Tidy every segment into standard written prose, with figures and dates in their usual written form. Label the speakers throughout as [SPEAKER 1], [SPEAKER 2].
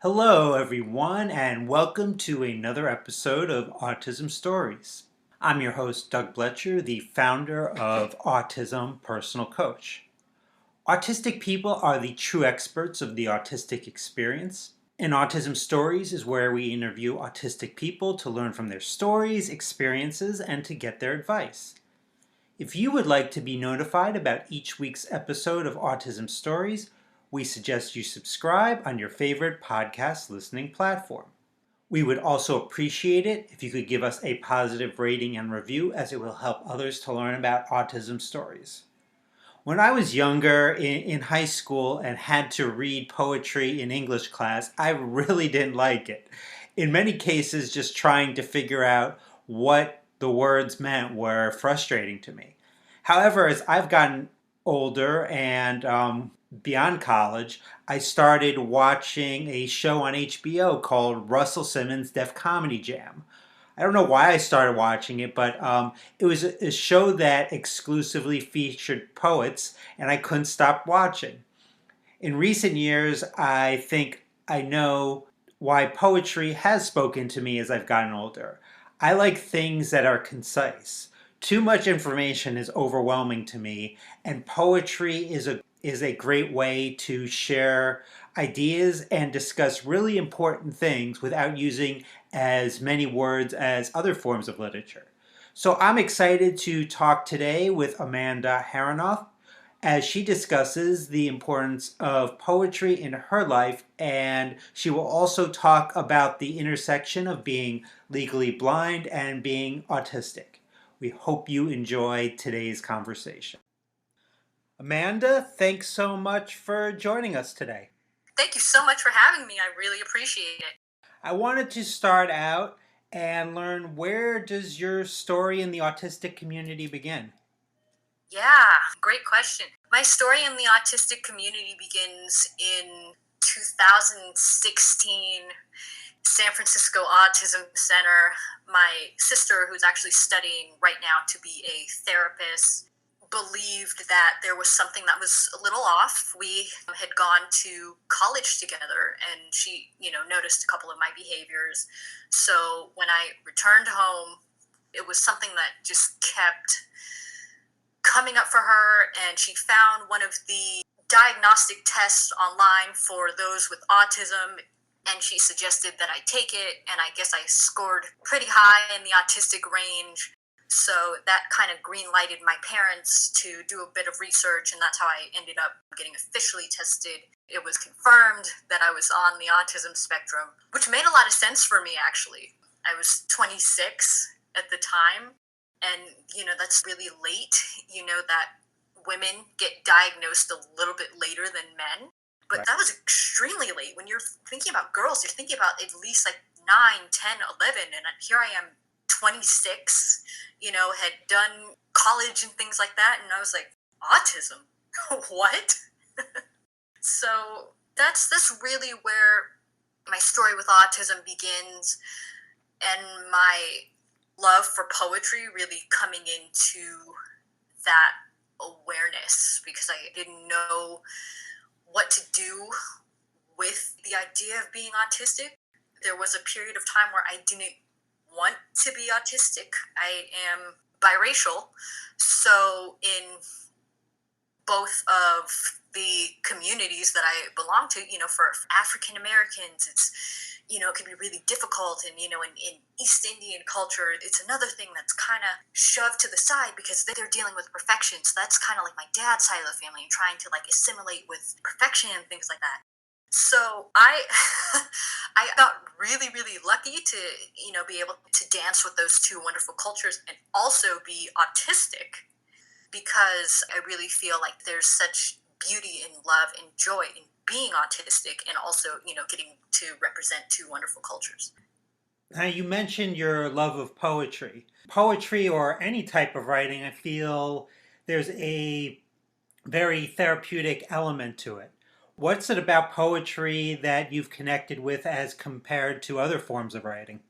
[SPEAKER 1] Hello, everyone, and welcome to another episode of Autism Stories. I'm your host, Doug Bletcher, the founder of Autism Personal Coach. Autistic people are the true experts of the autistic experience. And Autism Stories is where we interview autistic people to learn from their stories, experiences, and to get their advice. If you would like to be notified about each week's episode of Autism Stories, we suggest you subscribe on your favorite podcast listening platform. We would also appreciate it if you could give us a positive rating and review, as it will help others to learn about autism stories. When I was younger in high school and had to read poetry in English class, I really didn't like it. In many cases, just trying to figure out what the words meant were frustrating to me. However, as I've gotten older and beyond college, I started watching a show on HBO called Russell Simmons' Def Comedy Jam. I don't know why I started watching it, but it was a show that exclusively featured poets, and I couldn't stop watching. In recent years, I think I know why poetry has spoken to me as I've gotten older. I like things that are concise. Too much information is overwhelming to me, and poetry is a great way to share ideas and discuss really important things without using as many words as other forms of literature. So I'm excited to talk today with Amanda Harrinauth as she discusses the importance of poetry in her life, and she will also talk about the intersection of being legally blind and being autistic. We hope you enjoy today's conversation. Amanda, thanks so much for joining us today.
[SPEAKER 2] Thank you so much for having me. I really appreciate it.
[SPEAKER 1] I wanted to start out and learn, where does your story in the autistic community begin?
[SPEAKER 2] Yeah, great question. My story in the autistic community begins in 2016, San Francisco Autism Center. My sister, who's actually studying right now to be a therapist, believed that there was something that was a little off. We had gone to college together, and she, noticed a couple of my behaviors. So when I returned home, it was something that just kept coming up for her, and she found one of the diagnostic tests online for those with autism, and she suggested that I take it, and I guess I scored pretty high in the autistic range. So that kind of green-lighted my parents to do a bit of research, and that's how I ended up getting officially tested. It was confirmed that I was on the autism spectrum, which made a lot of sense for me, actually. I was 26 at the time, and, that's really late. That women get diagnosed a little bit later than men, but
[SPEAKER 1] Right.
[SPEAKER 2] that was extremely late. When you're thinking about girls, you're thinking about at least like 9, 10, 11, and here I am, 26, had done college and things like that, and I was like, autism? What? So that's really where my story with autism begins, and my love for poetry really coming into that awareness, because I didn't know what to do with the idea of being autistic. There was a period of time where I didn't want to be autistic. I am biracial, so in both of the communities that I belong to, for African Americans, it's, it can be really difficult. And, in East Indian culture, it's another thing that's kind of shoved to the side because they're dealing with perfection. So that's kind of like my dad's side of the family, and trying to like assimilate with perfection and things like that. So I I got really, really lucky to, be able to dance with those two wonderful cultures and also be autistic, because I really feel like there's such beauty and love and joy in being autistic, and also, getting to represent two wonderful cultures.
[SPEAKER 1] Now, you mentioned your love of poetry. Poetry, or any type of writing, I feel there's a very therapeutic element to it. What's it about poetry that you've connected with as compared to other forms of writing?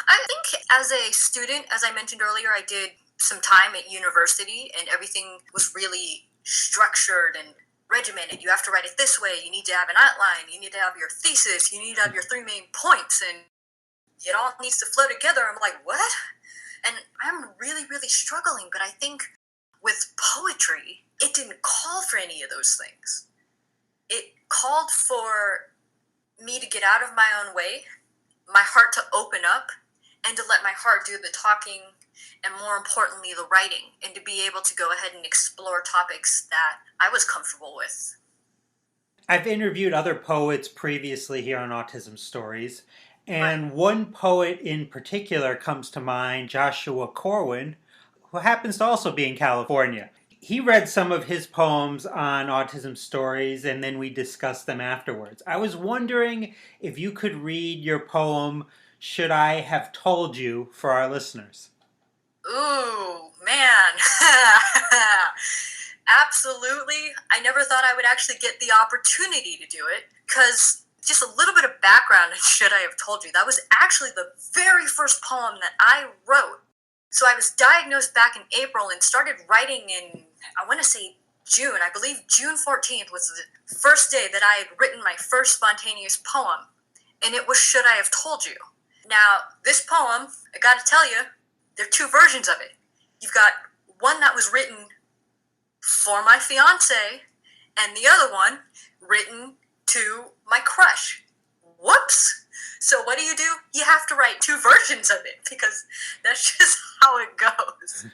[SPEAKER 2] I think as a student, as I mentioned earlier, I did some time at university, and everything was really structured and regimented. You have to write it this way. You need to have an outline. You need to have your thesis. You need to have your 3 main points, and it all needs to flow together. I'm like, what? And I'm really, really struggling. But I think with poetry, it didn't call for any of those things. It called for me to get out of my own way, my heart to open up, and to let my heart do the talking, and more importantly, the writing, and to be able to go ahead and explore topics that I was comfortable with.
[SPEAKER 1] I've interviewed other poets previously here on Autism Stories,
[SPEAKER 2] Right.
[SPEAKER 1] and one poet in particular comes to mind, Joshua Corwin, who happens to also be in California. He read some of his poems on Autism Stories, and then we discussed them afterwards. I was wondering if you could read your poem, Should I Have Told You, for our listeners.
[SPEAKER 2] Ooh, man. Absolutely. I never thought I would actually get the opportunity to do it, because just a little bit of background, Should I Have Told You, that was actually the very first poem that I wrote. So I was diagnosed back in April and started writing in, I want to say June. I believe June 14th was the first day that I had written my first spontaneous poem, and it was Should I Have Told You. Now, this poem, I gotta tell you, there are 2 versions of it. You've got one that was written for my fiance, and the other one written to my crush. Whoops! So what do? You have to write 2 versions of it, because that's just how it goes.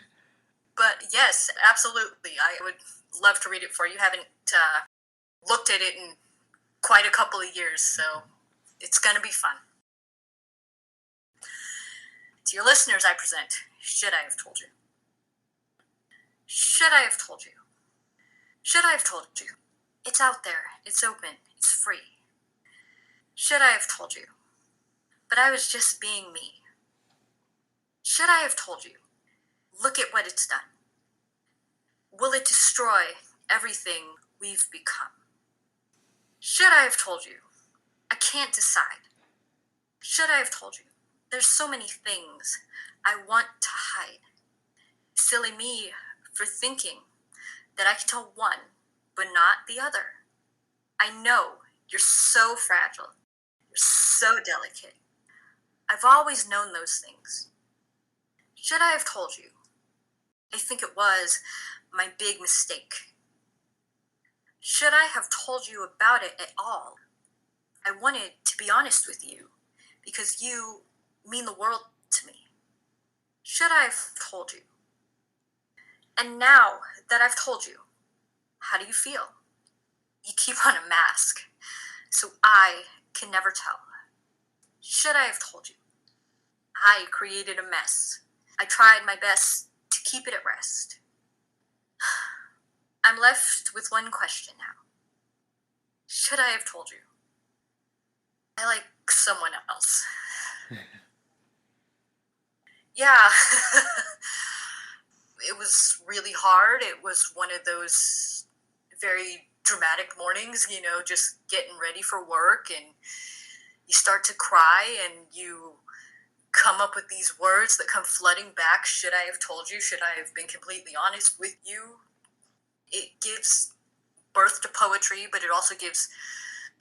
[SPEAKER 2] But yes, absolutely, I would love to read it for you. Haven't looked at it in quite a couple of years, so it's going to be fun. To your listeners, I present Should I Have Told You? Should I have told you? Should I have told you? It's out there. It's open. It's free. Should I have told you? But I was just being me. Should I have told you? Look at what it's done. Will it destroy everything we've become? Should I have told you? I can't decide. Should I have told you? There's so many things I want to hide. Silly me for thinking that I can tell one, but not the other. I know you're so fragile. You're so delicate. I've always known those things. Should I have told you? I think it was my big mistake. Should I have told you about it at all? I wanted to be honest with you, because you mean the world to me. Should I have told you? And now that I've told you, how do you feel? You keep on a mask, so I can never tell. Should I have told you? I created a mess. I tried my best to keep it at rest. I'm left with one question now. Should I have told you? I like someone else. Yeah. It was really hard. It was one of those very dramatic mornings, just getting ready for work, and you start to cry, and you come up with these words that come flooding back. Should I have told you? Should I have been completely honest with you? It gives birth to poetry, but it also gives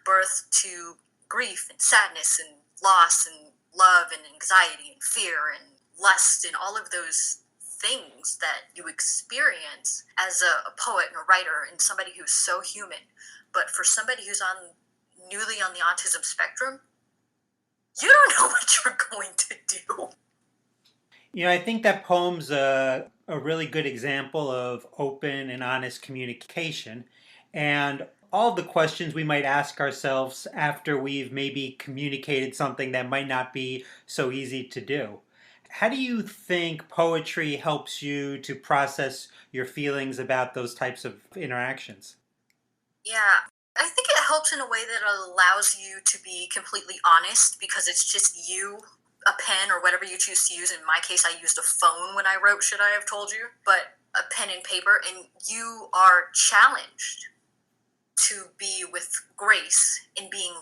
[SPEAKER 2] birth to grief and sadness and loss and love and anxiety and fear and lust and all of those things that you experience as a poet and a writer and somebody who's so human. But for somebody who's newly on the autism spectrum, you don't know what you're going to do.
[SPEAKER 1] I think that poem's a really good example of open and honest communication, and all the questions we might ask ourselves after we've maybe communicated something that might not be so easy to do. How do you think poetry helps you to process your feelings about those types of interactions?
[SPEAKER 2] Yeah, I think it helps in a way that allows you to be completely honest, because it's just you, a pen, or whatever you choose to use. In my case, I used a phone when I wrote Should I Have Told You, but a pen and paper, and you are challenged to be with grace in being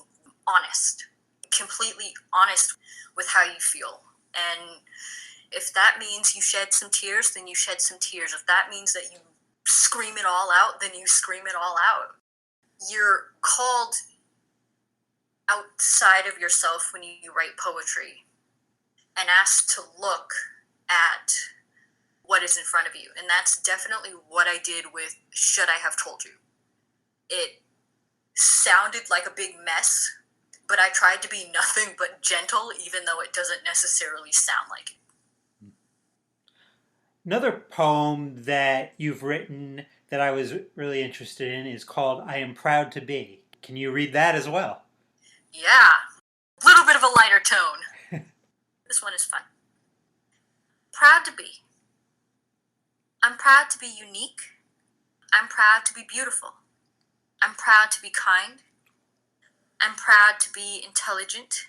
[SPEAKER 2] honest, completely honest with how you feel. And if that means you shed some tears, then you shed some tears. If that means that you scream it all out, then you scream it all out. you're called outside of yourself when you write poetry and asked to look at what is in front of you. And that's definitely what I did with Should I Have Told You. It sounded like a big mess, but I tried to be nothing but gentle, even though it doesn't necessarily sound like it.
[SPEAKER 1] Another poem that you've written that I was really interested in is called I Am Proud to Be. Can you read that as well?
[SPEAKER 2] Yeah, a little bit of a lighter tone. This one is fun. Proud to be. I'm proud to be unique. I'm proud to be beautiful. I'm proud to be kind. I'm proud to be intelligent.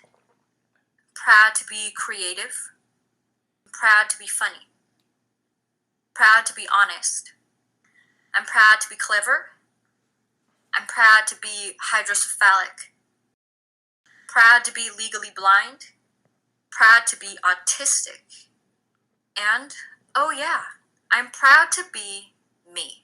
[SPEAKER 2] Proud to be creative. Proud to be funny. Proud to be honest. I'm proud to be clever. I'm proud to be hydrocephalic. Proud to be legally blind. Proud to be autistic. And, oh yeah, I'm proud to be me.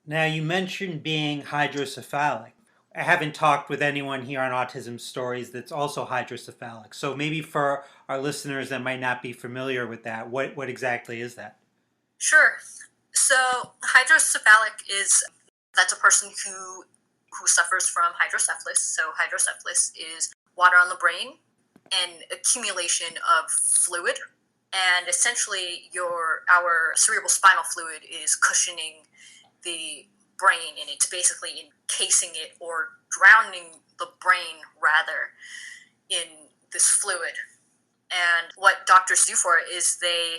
[SPEAKER 1] Now, you mentioned being hydrocephalic. I haven't talked with anyone here on Autism Stories that's also hydrocephalic. So maybe for our listeners that might not be familiar with that, what exactly is that?
[SPEAKER 2] Sure. So hydrocephalic that's a person who suffers from hydrocephalus. So hydrocephalus is water on the brain and accumulation of fluid. And essentially our cerebral spinal fluid is cushioning the brain, and it's basically encasing it or drowning the brain rather in this fluid. And what doctors do for it is they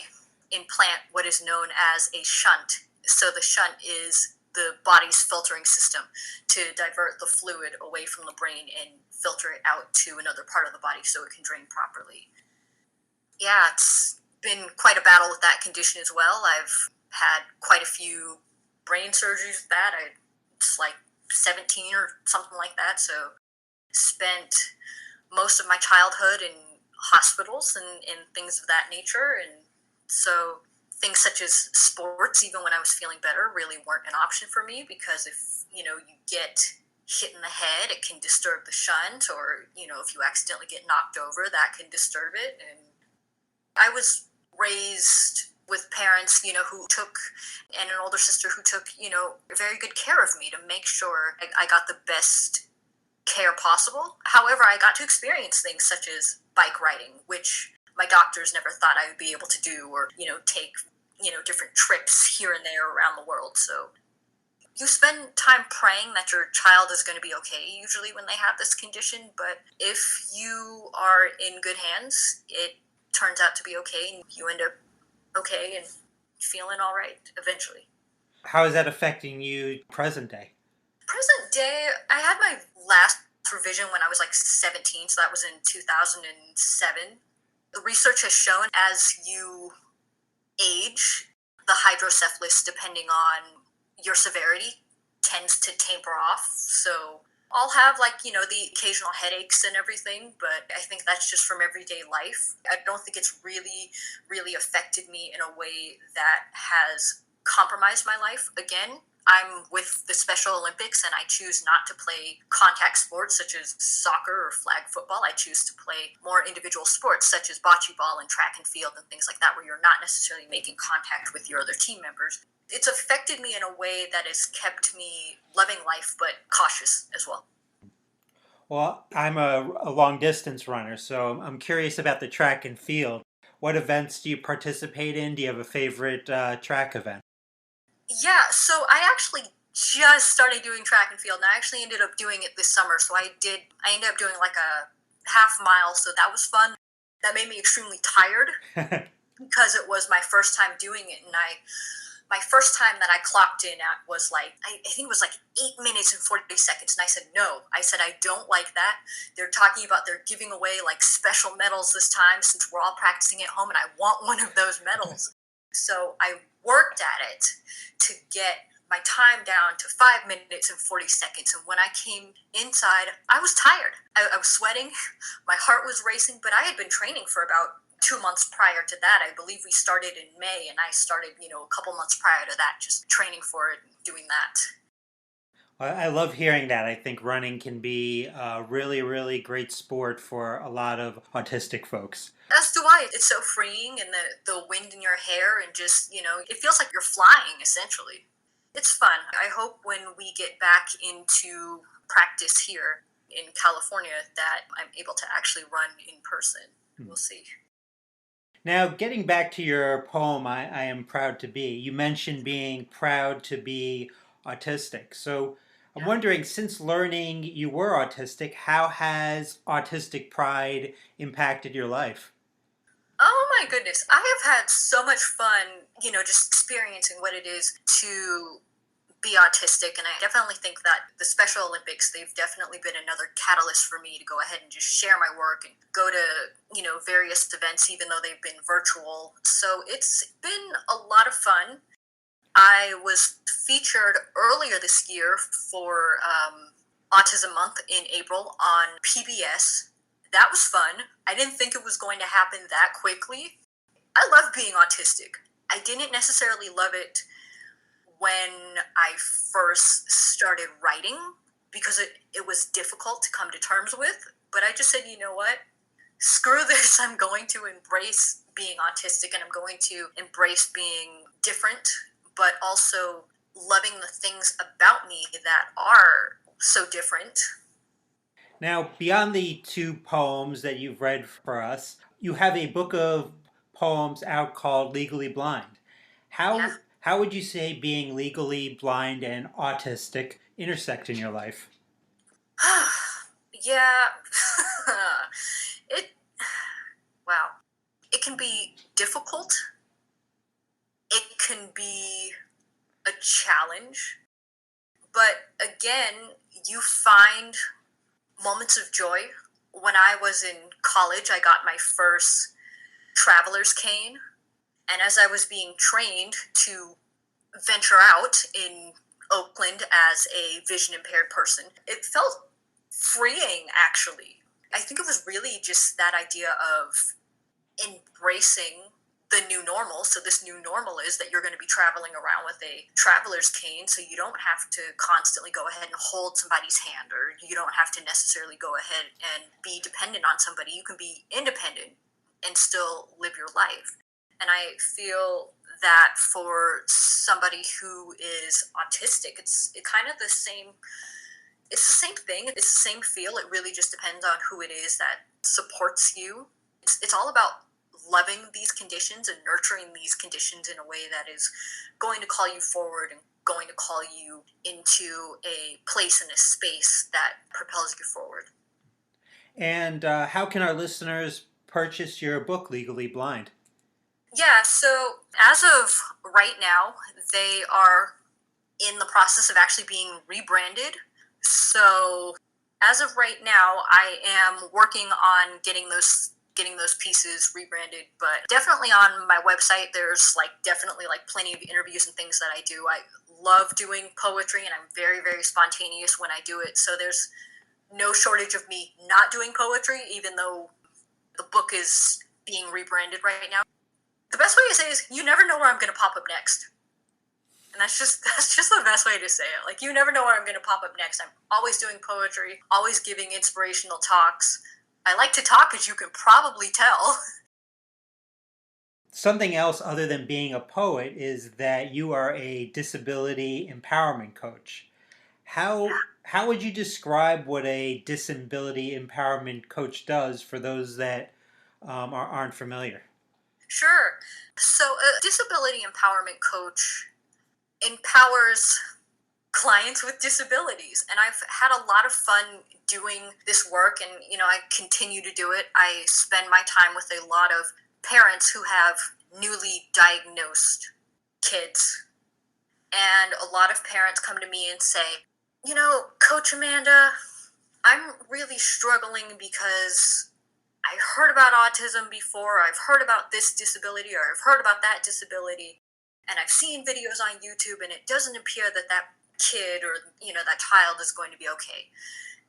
[SPEAKER 2] implant what is known as a shunt. So the shunt is the body's filtering system to divert the fluid away from the brain and filter it out to another part of the body so it can drain properly. Yeah, it's been quite a battle with that condition as well. I've had quite a few brain surgeries with that. It's like 17 or something like that. So spent most of my childhood in hospitals and things of that nature. And so things such as sports, even when I was feeling better, really weren't an option for me, because if, you get hit in the head, it can disturb the shunt, or, if you accidentally get knocked over, that can disturb it. And I was raised with parents, who took, and an older sister who took, very good care of me to make sure I got the best care possible. However, I got to experience things such as bike riding, which my doctors never thought I would be able to do, or, take, different trips here and there around the world. So you spend time praying that your child is going to be okay, usually when they have this condition. But if you are in good hands, it turns out to be okay, and you end up okay and feeling all right eventually.
[SPEAKER 1] How is that affecting you present day?
[SPEAKER 2] Present day, I had my last revision when I was like 17, so that was in 2007. The research has shown as you age, the hydrocephalus, depending on your severity, tends to taper off. So I'll have the occasional headaches and everything, but I think that's just from everyday life. I don't think it's really, really affected me in a way that has compromised my life. Again, I'm with the Special Olympics, and I choose not to play contact sports such as soccer or flag football. I choose to play more individual sports such as bocce ball and track and field and things like that, where you're not necessarily making contact with your other team members. It's affected me in a way that has kept me loving life, but cautious as well.
[SPEAKER 1] Well, I'm a long distance runner, so I'm curious about the track and field. What events do you participate in? Do you have a favorite track event?
[SPEAKER 2] Yeah, so I actually just started doing track and field, and I actually ended up doing it this summer. So I ended up doing like a half mile, so that was fun. That made me extremely tired because it was my first time doing it, and my first time that I clocked in at was I think it was like 8 minutes and 40 seconds. And I said, no. I said, I don't like that. They're talking about they're giving away like special medals this time since we're all practicing at home, and I want one of those medals. So I worked at it to get my time down to 5 minutes and 40 seconds. And when I came inside, I was tired. I was sweating. My heart was racing, but I had been training for about 2 months prior to that. I believe we started in May, and I started, a couple months prior to that, just training for it and doing that.
[SPEAKER 1] I love hearing that. I think running can be a really, really great sport for a lot of autistic folks.
[SPEAKER 2] As do I. It's so freeing, and the wind in your hair, and just, it feels like you're flying, essentially. It's fun. I hope when we get back into practice here in California that I'm able to actually run in person. We'll see.
[SPEAKER 1] Now, getting back to your poem, I Am Proud to Be, you mentioned being proud to be autistic. So I'm
[SPEAKER 2] Yeah.
[SPEAKER 1] wondering, since learning you were autistic, how has autistic pride impacted your life?
[SPEAKER 2] Oh my goodness. I have had so much fun, just experiencing what it is to be autistic. And I definitely think that the Special Olympics, they've definitely been another catalyst for me to go ahead and just share my work and go to, various events, even though they've been virtual. So it's been a lot of fun. I was featured earlier this year for Autism Month in April on PBS. That was fun. I didn't think it was going to happen that quickly. I love being autistic. I didn't necessarily love it when I first started writing because it was difficult to come to terms with. But I just said, you know what? Screw this. I'm going to embrace being autistic, and I'm going to embrace being different, but also loving the things about me that are so different.
[SPEAKER 1] Now, beyond the two poems that you've read for us, you have a book of poems out called Legally Blind.
[SPEAKER 2] Yeah.
[SPEAKER 1] How would you say being legally blind and autistic intersect in your life?
[SPEAKER 2] Yeah. it, wow. It can be difficult. It can be a challenge. But again, you find moments of joy. When I was in college, I got my first traveler's cane. And as I was being trained to venture out in Oakland as a vision impaired person, it felt freeing, actually. I think it was really just that idea of embracing the new normal. So this new normal is that you're going to be traveling around with a traveler's cane, so you don't have to constantly go ahead and hold somebody's hand, or you don't have to necessarily go ahead and be dependent on somebody. You can be independent and still live your life. And I feel that for somebody who is autistic, it's kind of the same. It's the same thing. It's the same feel. It really just depends on who it is that supports you. It's all about loving these conditions and nurturing these conditions in a way that is going to call you forward and going to call you into a place and a space that propels you forward.
[SPEAKER 1] And how can our listeners purchase your book, Legally Blind?
[SPEAKER 2] Yeah, so as of right now, they are in the process of actually being rebranded. So as of right now, I am working on getting those pieces rebranded, but definitely on my website there's definitely plenty of interviews and things that I do. I love doing poetry, and I'm very, very spontaneous when I do it. So there's no shortage of me not doing poetry, even though the book is being rebranded right now. The best way to say it is you never know where I'm going to pop up next. And that's just the best way to say it. You never know where I'm going to pop up next. I'm always doing poetry, always giving inspirational talks. I like to talk, as you can probably tell.
[SPEAKER 1] Something else other than being a poet is that you are a disability empowerment coach. How would you describe what a disability empowerment coach does for those that aren't familiar?
[SPEAKER 2] Sure. So a disability empowerment coach empowers clients with disabilities, and I've had a lot of fun doing this work, and I continue to do it. I spend my time with a lot of parents who have newly diagnosed kids, and a lot of parents come to me and say, Coach Amanda, I'm really struggling because I heard about autism before, I've heard about this disability, or I've heard about that disability, and I've seen videos on YouTube, and it doesn't appear that kid or that child is going to be okay.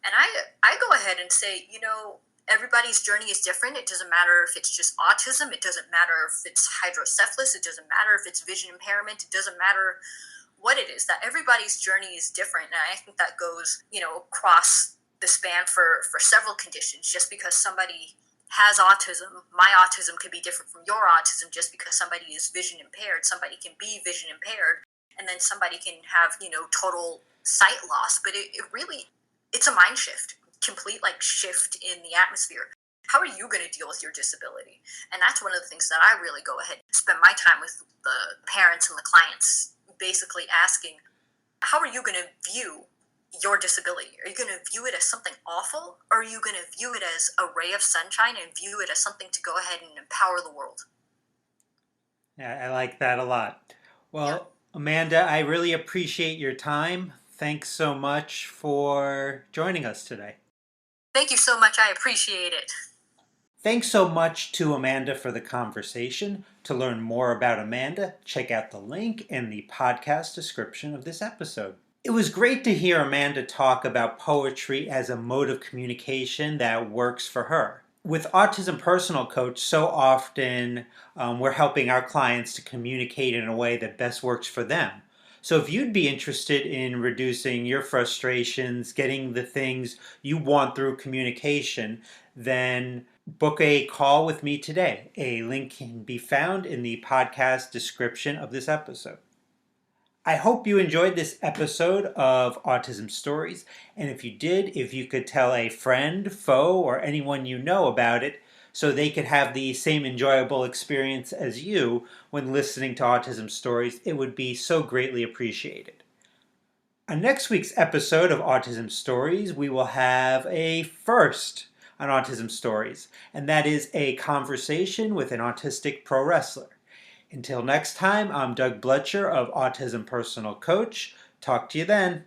[SPEAKER 2] And I go ahead and say, everybody's journey is different. It doesn't matter if it's just autism, it doesn't matter if it's hydrocephalus, it doesn't matter if it's vision impairment, it doesn't matter what it is, that everybody's journey is different. And I think that goes, across the span for several conditions. Just because somebody has autism, my autism could be different from your autism. Just because somebody is vision impaired, somebody can be vision impaired, and then somebody can have, total sight loss. But it really, it's a mind shift, complete like shift in the atmosphere. How are you going to deal with your disability? And that's one of the things that I really go ahead and spend my time with the parents and the clients, basically asking, how are you going to view your disability? Are you going to view it as something awful, or are you going to view it as a ray of sunshine and view it as something to go ahead and empower the world?
[SPEAKER 1] Yeah, I like that a lot.
[SPEAKER 2] Yeah.
[SPEAKER 1] Well, Amanda, I really appreciate your time. Thanks so much for joining us today.
[SPEAKER 2] Thank you so much. I appreciate it.
[SPEAKER 1] Thanks so much to Amanda for the conversation. To learn more about Amanda, check out the link in the podcast description of this episode. It was great to hear Amanda talk about poetry as a mode of communication that works for her. With Autism Personal Coach, so often we're helping our clients to communicate in a way that best works for them. So if you'd be interested in reducing your frustrations, getting the things you want through communication, then book a call with me today. A link can be found in the podcast description of this episode. I hope you enjoyed this episode of Autism Stories, and if you did, if you could tell a friend, foe, or anyone you know about it so they could have the same enjoyable experience as you when listening to Autism Stories, it would be so greatly appreciated. On next week's episode of Autism Stories, we will have a first on Autism Stories, and that is a conversation with an autistic pro wrestler. Until next time, I'm Doug Bletcher of Autism Personal Coach. Talk to you then.